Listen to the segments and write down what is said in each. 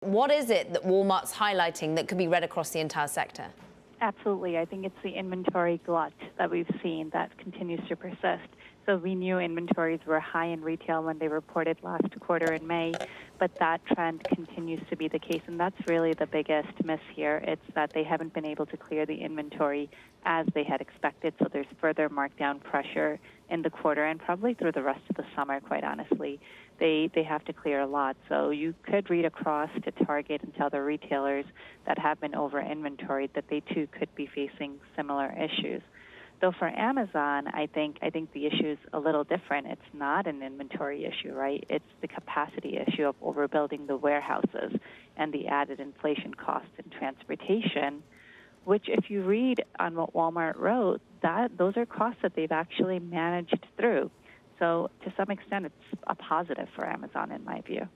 What is it that Walmart's highlighting that could be read across the entire sector? Absolutely. I think it's the inventory glut that we've seen that continues to persist. So we knew inventories were high in retail when they reported last quarter in May, but that trend continues to be the case, and that's really the biggest miss here. It's that they haven't been able to clear the inventory as they had expected, so there's further markdown pressure in the quarter and probably through the rest of the summer, quite honestly. They have to clear a lot, so you could read across to Target and to other retailers that have been over-inventoried that they too could be facing similar issues. Though for Amazon, I think the issue is a little different. It's not an inventory issue, right? It's the capacity issue of overbuilding the warehouses and the added inflation costs in transportation, which if you read on what Walmart wrote, those are costs that they've actually managed through. So to some extent, it's a positive for Amazon in my view.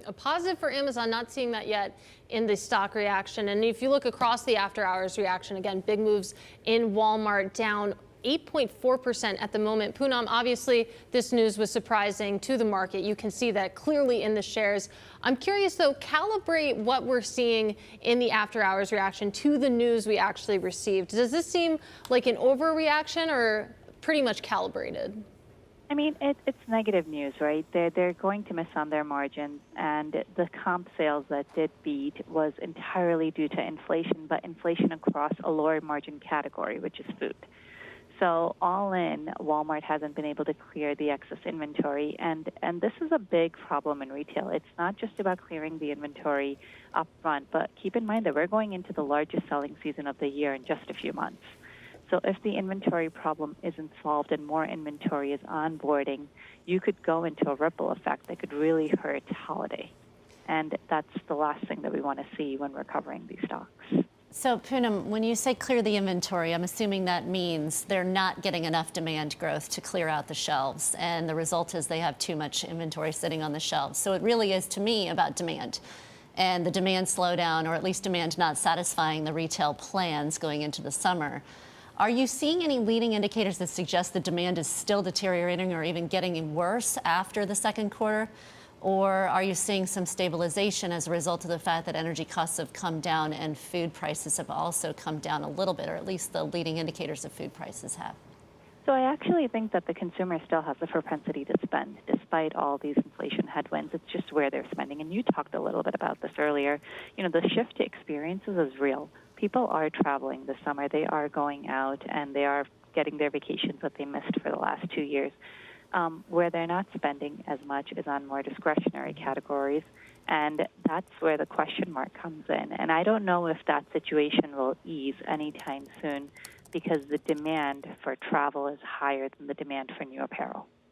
A positive for Amazon, not seeing that yet in the stock reaction. And if you look across the after hours reaction, again, big moves in Walmart, down 8.4% at the moment. Poonam, obviously this news was surprising to the market. You can see that clearly in the shares. I'm curious though, calibrate what we're seeing in the after hours reaction to the news we actually received. Does this seem like an overreaction or pretty much calibrated? I mean, it's negative news, right? They're going to miss on their margins, and the comp sales that did beat was entirely due to inflation, but inflation across a lower margin category, which is food. So all in, Walmart hasn't been able to clear the excess inventory, and this is a big problem in retail. It's not just about clearing the inventory up front, but keep in mind that we're going into the largest selling season of the year in just a few months. So if the inventory problem isn't solved and more inventory is onboarding, you could go into a ripple effect that could really hurt holiday. And that's the last thing that we want to see when we're covering these stocks. So, Poonam, when you say clear the inventory, I'm assuming that means they're not getting enough demand growth to clear out the shelves. And the result is they have too much inventory sitting on the shelves. So it really is, to me, about demand. And the demand slowdown, or at least demand not satisfying the retail plans going into the summer. Are you seeing any leading indicators that suggest the demand is still deteriorating or even getting worse after the second quarter? Or are you seeing some stabilization as a result of the fact that energy costs have come down and food prices have also come down a little bit, or at least the leading indicators of food prices have? So I actually think that the consumer still has the propensity to spend despite all these inflation headwinds. It's just where they're spending. And you talked a little bit about this earlier. You know, the shift to experiences is real. People are traveling this summer. They are going out and they are getting their vacations that they missed for the last 2 years. Where they're not spending as much is on more discretionary categories. And that's where the question mark comes in. And I don't know if that situation will ease anytime soon, because the demand for travel is higher than the demand for new apparel.